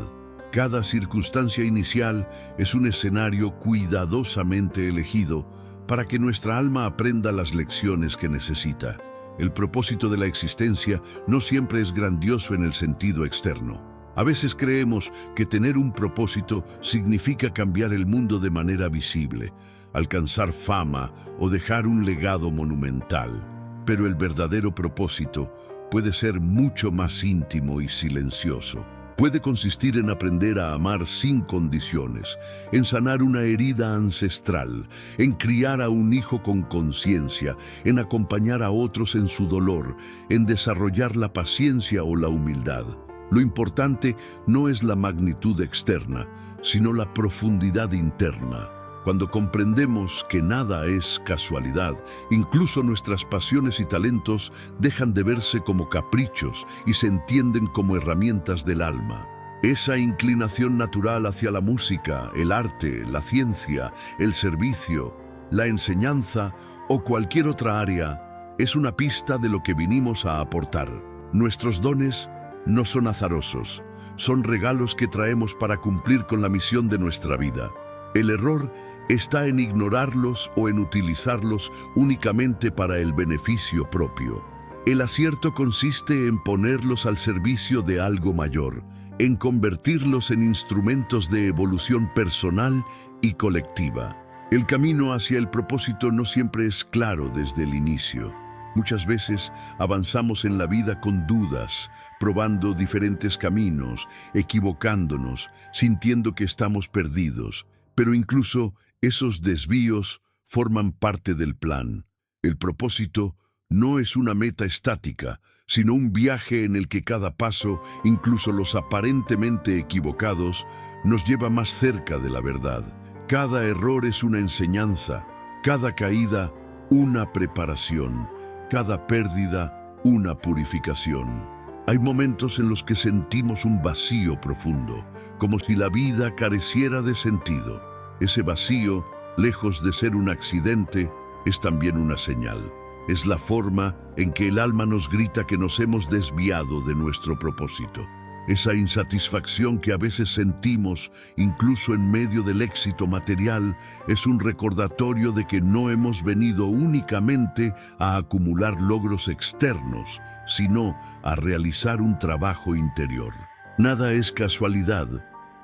Cada circunstancia inicial es un escenario cuidadosamente elegido para que nuestra alma aprenda las lecciones que necesita. El propósito de la existencia no siempre es grandioso en el sentido externo. A veces creemos que tener un propósito significa cambiar el mundo de manera visible, alcanzar fama o dejar un legado monumental. Pero el verdadero propósito puede ser mucho más íntimo y silencioso. Puede consistir en aprender a amar sin condiciones, en sanar una herida ancestral, en criar a un hijo con conciencia, en acompañar a otros en su dolor, en desarrollar la paciencia o la humildad. Lo importante no es la magnitud externa, sino la profundidad interna. Cuando comprendemos que nada es casualidad, incluso nuestras pasiones y talentos dejan de verse como caprichos y se entienden como herramientas del alma. Esa inclinación natural hacia la música, el arte, la ciencia, el servicio, la enseñanza o cualquier otra área es una pista de lo que vinimos a aportar. Nuestros dones no son azarosos, son regalos que traemos para cumplir con la misión de nuestra vida. El error está en ignorarlos o en utilizarlos únicamente para el beneficio propio. El acierto consiste en ponerlos al servicio de algo mayor, en convertirlos en instrumentos de evolución personal y colectiva. El camino hacia el propósito no siempre es claro desde el inicio. Muchas veces avanzamos en la vida con dudas, probando diferentes caminos, equivocándonos, sintiendo que estamos perdidos. Pero incluso esos desvíos forman parte del plan. El propósito no es una meta estática, sino un viaje en el que cada paso, incluso los aparentemente equivocados, nos lleva más cerca de la verdad. Cada error es una enseñanza, cada caída una preparación, cada pérdida una purificación. Hay momentos en los que sentimos un vacío profundo, como si la vida careciera de sentido. Ese vacío, lejos de ser un accidente, es también una señal. Es la forma en que el alma nos grita que nos hemos desviado de nuestro propósito. Esa insatisfacción que a veces sentimos, incluso en medio del éxito material, es un recordatorio de que no hemos venido únicamente a acumular logros externos, sino a realizar un trabajo interior. Nada es casualidad.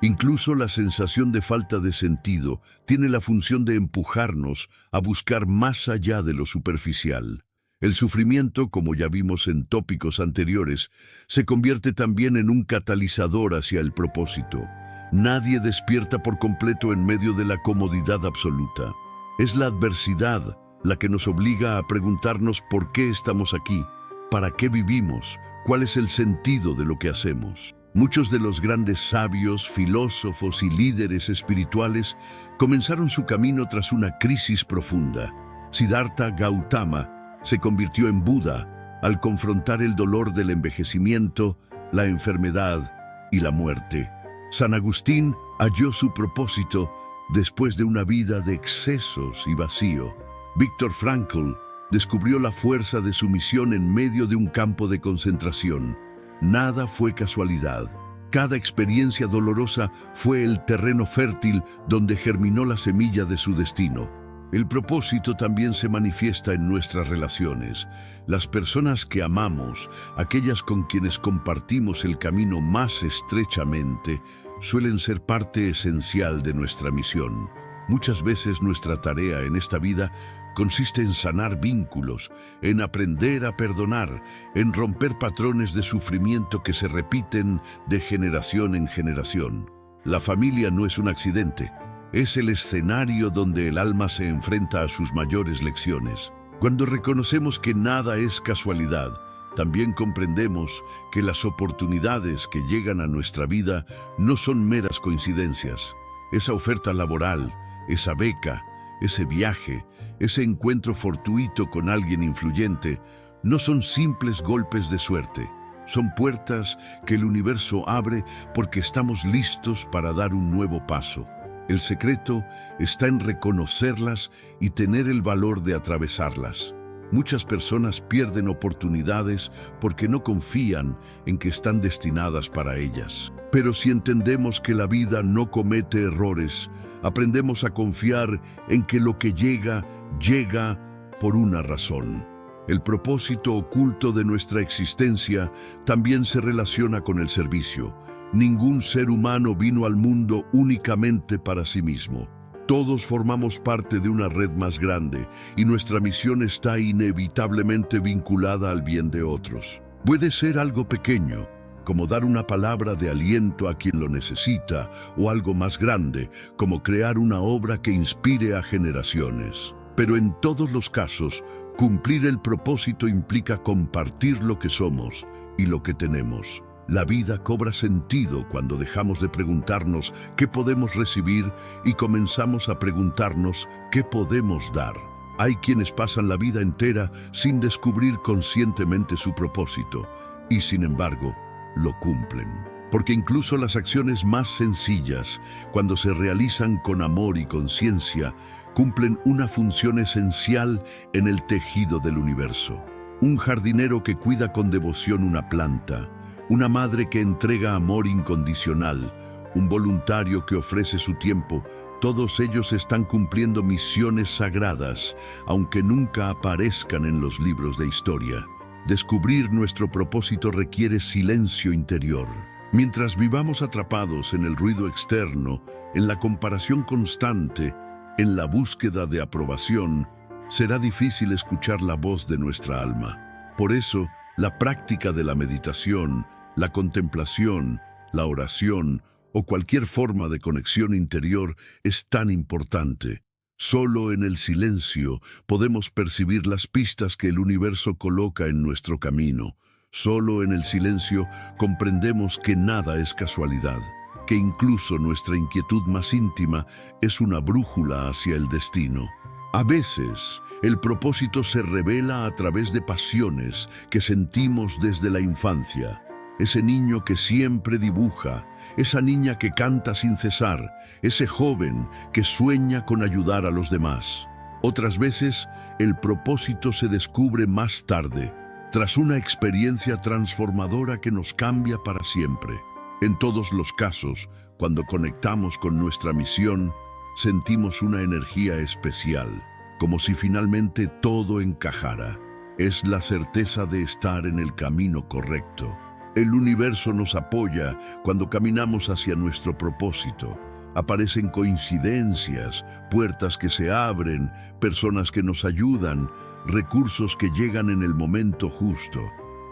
Incluso la sensación de falta de sentido tiene la función de empujarnos a buscar más allá de lo superficial. El sufrimiento, como ya vimos en tópicos anteriores, se convierte también en un catalizador hacia el propósito. Nadie despierta por completo en medio de la comodidad absoluta. Es la adversidad la que nos obliga a preguntarnos por qué estamos aquí, para qué vivimos, cuál es el sentido de lo que hacemos. Muchos de los grandes sabios, filósofos y líderes espirituales comenzaron su camino tras una crisis profunda. Siddhartha Gautama se convirtió en Buda al confrontar el dolor del envejecimiento, la enfermedad y la muerte. San Agustín halló su propósito después de una vida de excesos y vacío. Viktor Frankl descubrió la fuerza de su misión en medio de un campo de concentración. Nada fue casualidad. Cada experiencia dolorosa fue el terreno fértil donde germinó la semilla de su destino. El propósito también se manifiesta en nuestras relaciones. Las personas que amamos, aquellas con quienes compartimos el camino más estrechamente, suelen ser parte esencial de nuestra misión. Muchas veces nuestra tarea en esta vida consiste en sanar vínculos, en aprender a perdonar, en romper patrones de sufrimiento que se repiten de generación en generación. La familia no es un accidente, es el escenario donde el alma se enfrenta a sus mayores lecciones. Cuando reconocemos que nada es casualidad, también comprendemos que las oportunidades que llegan a nuestra vida no son meras coincidencias. Esa oferta laboral, esa beca, ese viaje, ese encuentro fortuito con alguien influyente, no son simples golpes de suerte. Son puertas que el universo abre porque estamos listos para dar un nuevo paso. El secreto está en reconocerlas y tener el valor de atravesarlas. Muchas personas pierden oportunidades porque no confían en que están destinadas para ellas. Pero si entendemos que la vida no comete errores, aprendemos a confiar en que lo que llega, llega por una razón. El propósito oculto de nuestra existencia también se relaciona con el servicio. Ningún ser humano vino al mundo únicamente para sí mismo. Todos formamos parte de una red más grande y nuestra misión está inevitablemente vinculada al bien de otros. Puede ser algo pequeño, como dar una palabra de aliento a quien lo necesita, o algo más grande, como crear una obra que inspire a generaciones. Pero en todos los casos, cumplir el propósito implica compartir lo que somos y lo que tenemos. La vida cobra sentido cuando dejamos de preguntarnos qué podemos recibir y comenzamos a preguntarnos qué podemos dar. Hay quienes pasan la vida entera sin descubrir conscientemente su propósito y, sin embargo, lo cumplen. porque incluso las acciones más sencillas, cuando se realizan con amor y conciencia, cumplen una función esencial en el tejido del universo. Un jardinero que cuida con devoción una planta, una madre que entrega amor incondicional, un voluntario que ofrece su tiempo, todos ellos están cumpliendo misiones sagradas, aunque nunca aparezcan en los libros de historia. Descubrir nuestro propósito requiere silencio interior. Mientras vivamos atrapados en el ruido externo, en la comparación constante, en la búsqueda de aprobación, será difícil escuchar la voz de nuestra alma. Por eso, la práctica de la meditación, la contemplación, la oración o cualquier forma de conexión interior es tan importante. Solo en el silencio podemos percibir las pistas que el universo coloca en nuestro camino. Solo en el silencio comprendemos que nada es casualidad, que incluso nuestra inquietud más íntima es una brújula hacia el destino. A veces, el propósito se revela a través de pasiones que sentimos desde la infancia. Ese niño que siempre dibuja, esa niña que canta sin cesar, ese joven que sueña con ayudar a los demás. Otras veces, el propósito se descubre más tarde, tras una experiencia transformadora que nos cambia para siempre. En todos los casos, cuando conectamos con nuestra misión, sentimos una energía especial, como si finalmente todo encajara. Es la certeza de estar en el camino correcto. El universo nos apoya cuando caminamos hacia nuestro propósito. Aparecen coincidencias, puertas que se abren, personas que nos ayudan, recursos que llegan en el momento justo.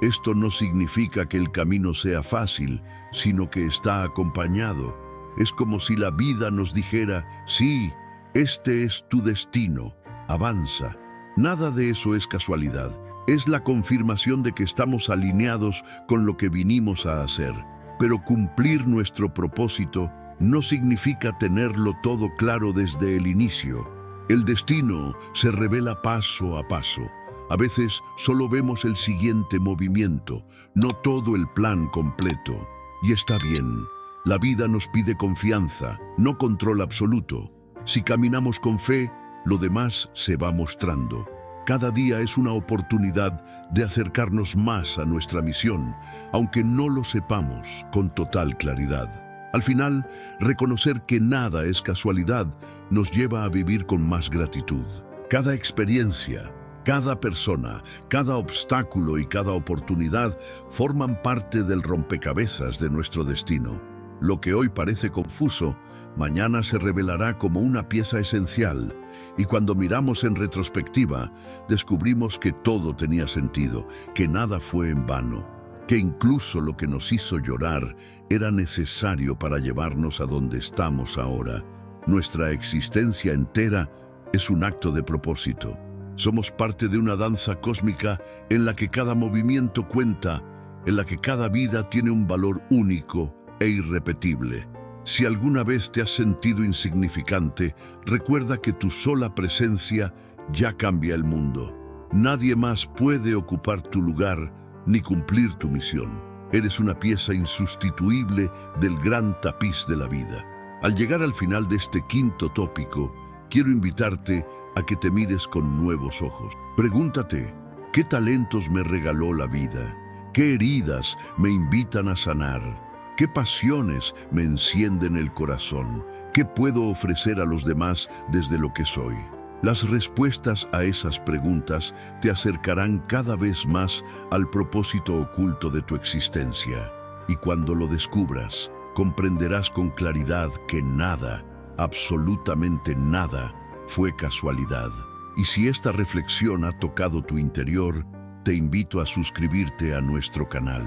Esto no significa que el camino sea fácil, sino que está acompañado. Es como si la vida nos dijera, sí, este es tu destino, avanza. Nada de eso es casualidad. Es la confirmación de que estamos alineados con lo que vinimos a hacer. Pero cumplir nuestro propósito no significa tenerlo todo claro desde el inicio. El destino se revela paso a paso. A veces solo vemos el siguiente movimiento, no todo el plan completo. Y está bien. La vida nos pide confianza, no control absoluto. Si caminamos con fe, lo demás se va mostrando. Cada día es una oportunidad de acercarnos más a nuestra misión, aunque no lo sepamos con total claridad. Al final, reconocer que nada es casualidad nos lleva a vivir con más gratitud. Cada experiencia, cada persona, cada obstáculo y cada oportunidad forman parte del rompecabezas de nuestro destino. Lo que hoy parece confuso, mañana se revelará como una pieza esencial, y cuando miramos en retrospectiva, descubrimos que todo tenía sentido, que nada fue en vano, que incluso lo que nos hizo llorar era necesario para llevarnos a donde estamos ahora. Nuestra existencia entera es un acto de propósito. Somos parte de una danza cósmica en la que cada movimiento cuenta, en la que cada vida tiene un valor único e irrepetible. Si alguna vez te has sentido insignificante, recuerda que tu sola presencia ya cambia el mundo. Nadie más puede ocupar tu lugar ni cumplir tu misión. Eres una pieza insustituible del gran tapiz de la vida. Al llegar al final de este quinto tópico, quiero invitarte a que te mires con nuevos ojos. Pregúntate, ¿qué talentos me regaló la vida? ¿Qué heridas me invitan a sanar? ¿Qué pasiones me encienden el corazón? ¿Qué puedo ofrecer a los demás desde lo que soy? Las respuestas a esas preguntas te acercarán cada vez más al propósito oculto de tu existencia. Y cuando lo descubras, comprenderás con claridad que nada, absolutamente nada, fue casualidad. Y si esta reflexión ha tocado tu interior, te invito a suscribirte a nuestro canal.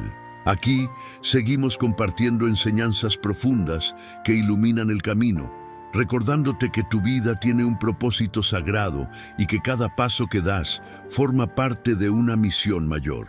Aquí seguimos compartiendo enseñanzas profundas que iluminan el camino, recordándote que tu vida tiene un propósito sagrado y que cada paso que das forma parte de una misión mayor.